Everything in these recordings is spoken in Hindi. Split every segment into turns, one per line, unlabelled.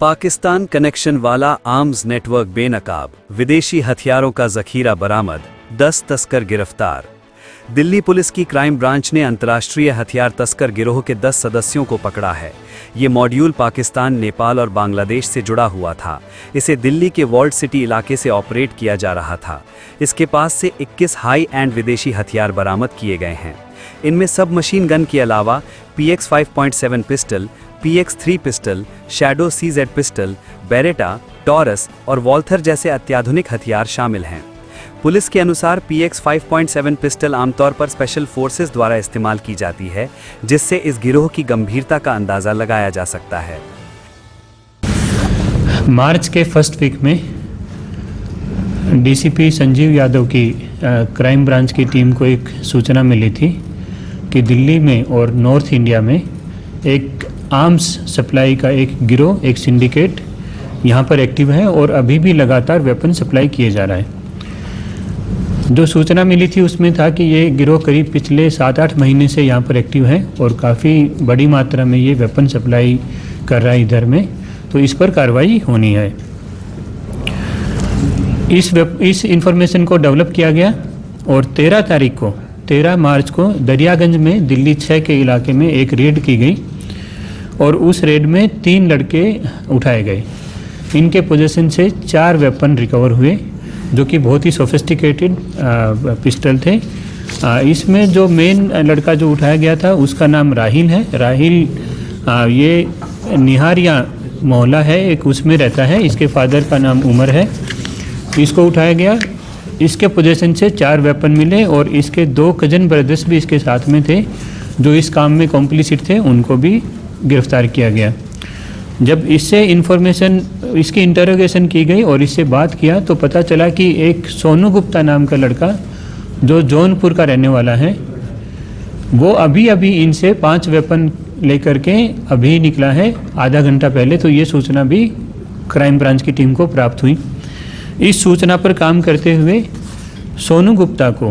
पाकिस्तान कनेक्शन वाला आर्म्स नेटवर्क बेनकाब, विदेशी हथियारों का जखीरा बरामद, 10 तस्कर गिरफ्तार। दिल्ली पुलिस की क्राइम ब्रांच ने अंतर्राष्ट्रीय हथियार तस्कर गिरोह के 10 सदस्यों को पकड़ा है। ये मॉड्यूल पाकिस्तान, नेपाल और बांग्लादेश से जुड़ा हुआ था। इसे दिल्ली के वॉल्ट सिटी इलाके से ऑपरेट किया जा रहा था। इसके पास से 21 हाई एंड विदेशी हथियार बरामद किए गए हैं। इनमें सब मशीन गन के अलावा PX 5.7 pistol, PX 3 pistol, shadow CZ pistol, Beretta, taurus और वॉल्थर जैसे अत्याधुनिक हथियार शामिल हैं। पुलिस के अनुसार PX 5.7 पिस्टल आमतौर पर स्पेशल फोर्सेस द्वारा इस्तेमाल की जाती है, जिससे इस गिरोह की गंभीरता का अंदाज़ा लगाया जा सकता है।
मार्च के फर्स्ट वीक में DCP संजीव यादव की क्राइम ब्रांच की टीम को एक सूचना मिली थी कि दिल्ली में और नॉर्थ इंडिया में एक आर्म्स सप्लाई का एक गिरोह, एक सिंडिकेट यहाँ पर एक्टिव है और अभी भी लगातार वेपन सप्लाई किए जा रहा है। जो सूचना मिली थी उसमें था कि ये गिरोह करीब पिछले 7-8 महीने से यहाँ पर एक्टिव है और काफ़ी बड़ी मात्रा में ये वेपन सप्लाई कर रहा है इधर में, तो इस पर कार्रवाई होनी है। इस इंफॉर्मेशन को डेवलप किया गया और 13 मार्च को दरियागंज में दिल्ली 6 के इलाके में एक रेड की गई और उस रेड में 3 लड़के उठाए गए। इनके पोजीशन से 4 वेपन रिकवर हुए जो कि बहुत ही सोफिस्टिकेटेड पिस्टल थे। इसमें जो मेन लड़का जो उठाया गया था उसका नाम राहिल है। राहिल ये निहारिया मोहल्ला है एक, उसमें रहता है। इसके फादर का नाम उमर है। इसको उठाया गया। इसके पोजीशन से 4 वेपन मिले और इसके 2 कजन ब्रदर्स भी इसके साथ में थे जो इस काम में कॉम्प्लिसिट थे, उनको भी गिरफ्तार किया गया। जब इससे इन्फॉर्मेशन, इसकी इंटरोगेशन की गई और इससे बात किया तो पता चला कि एक सोनू गुप्ता नाम का लड़का जो जौनपुर का रहने वाला है, वो अभी इनसे 5 वेपन लेकर के अभी निकला है आधा घंटा पहले। तो ये सूचना भी क्राइम ब्रांच की टीम को प्राप्त हुई। इस सूचना पर काम करते हुए सोनू गुप्ता को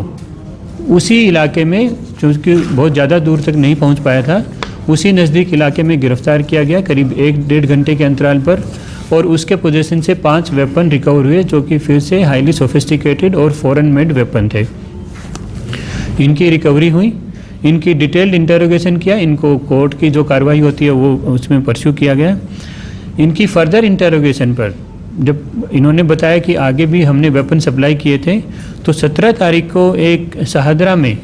उसी इलाके में, क्योंकि बहुत ज़्यादा दूर तक नहीं पहुंच पाया था, उसी नज़दीक इलाके में गिरफ्तार किया गया करीब 1-1.5 घंटे के अंतराल पर और उसके पोजीशन से 5 वेपन रिकवर हुए जो कि फिर से हाईली सोफिस्टिकेटेड और फॉरेन मेड वेपन थे। इनकी रिकवरी हुई, इनकी डिटेल्ड इंटरोगेशन किया, इनको कोर्ट की जो कार्रवाई होती है वो उसमें परस्यू किया गया। इनकी फर्दर इंटरोगेशन पर जब इन्होंने बताया कि आगे भी हमने वेपन सप्लाई किए थे, तो 17 तारीख को एक शहादरा में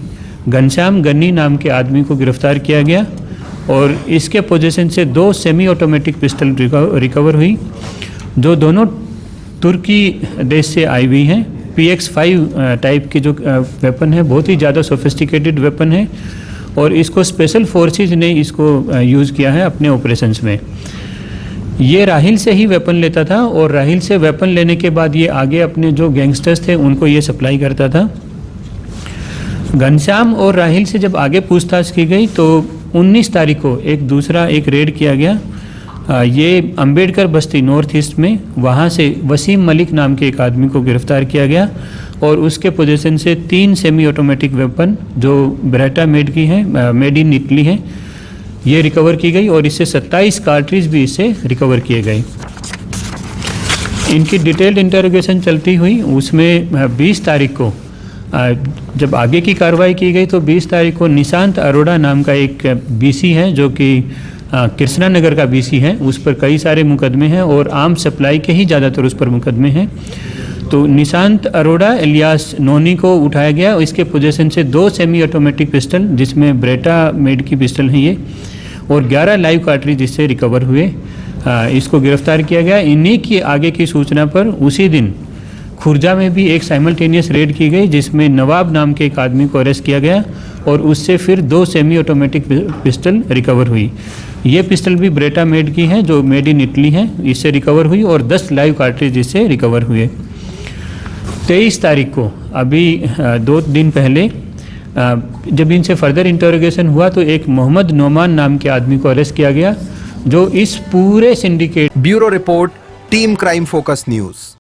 घनश्याम गन्नी नाम के आदमी को गिरफ्तार किया गया और इसके पोजीशन से 2 सेमी ऑटोमेटिक पिस्टल रिकवर हुई जो दोनों तुर्की देश से आई हुई हैं। PX 5 टाइप के जो वेपन है, बहुत ही ज़्यादा सोफिस्टिकेटेड वेपन है और इसको स्पेशल फोर्सेस ने इसको यूज़ किया है अपने ऑपरेशंस में। ये राहिल से ही वेपन लेता था और राहिल से वेपन लेने के बाद ये आगे अपने जो गैंगस्टर्स थे उनको ये सप्लाई करता था। घनश्याम और राहिल से जब आगे पूछताछ की गई तो 19 तारीख को एक रेड किया गया। ये अंबेडकर बस्ती नॉर्थ ईस्ट में, वहाँ से वसीम मलिक नाम के एक आदमी को गिरफ्तार किया गया और उसके पोजीशन से 3 सेमी ऑटोमेटिक वेपन जो बेरेटा मेड इन इटली है, ये रिकवर की गई और इससे 27 कार्ट्रिज भी इससे रिकवर किए गए। इनकी डिटेल्ड इंटरोगेशन चलती हुई उसमें 20 तारीख को जब आगे की कार्रवाई की गई तो 20 तारीख को निशांत अरोड़ा नाम का एक BC है जो कि कृष्णा नगर का BC है। उस पर कई सारे मुकदमे हैं और आर्म सप्लाई के ही ज़्यादातर उस पर मुकदमे हैं। तो निशांत अरोड़ा इलियास नोनी को उठाया गया। इसके पोजीशन से 2 सेमी ऑटोमेटिक पिस्टल जिसमें ब्रेटा मेड की पिस्टल है ये और 11 लाइव कार्ट्रिज इससे रिकवर हुए। इसको गिरफ्तार किया गया। इन्हीं की आगे की सूचना पर उसी दिन खुर्जा में भी एक साइमल्टेनियस रेड की गई जिसमें नवाब नाम के एक आदमी को अरेस्ट किया गया और उससे फिर 2 सेमी ऑटोमेटिक पिस्टल रिकवर हुई। ये पिस्टल भी ब्रेटा मेड की है जो मेड इन इटली है, इससे रिकवर हुई और 10 लाइव कार्ट्रिज इससे रिकवर हुए। 23 तारीख को अभी 2 दिन पहले जब इनसे फर्दर इंटरोगेशन हुआ तो एक मोहम्मद नोमान नाम के आदमी को अरेस्ट किया गया जो इस पूरे syndicate.
Bureau report, team crime focus news.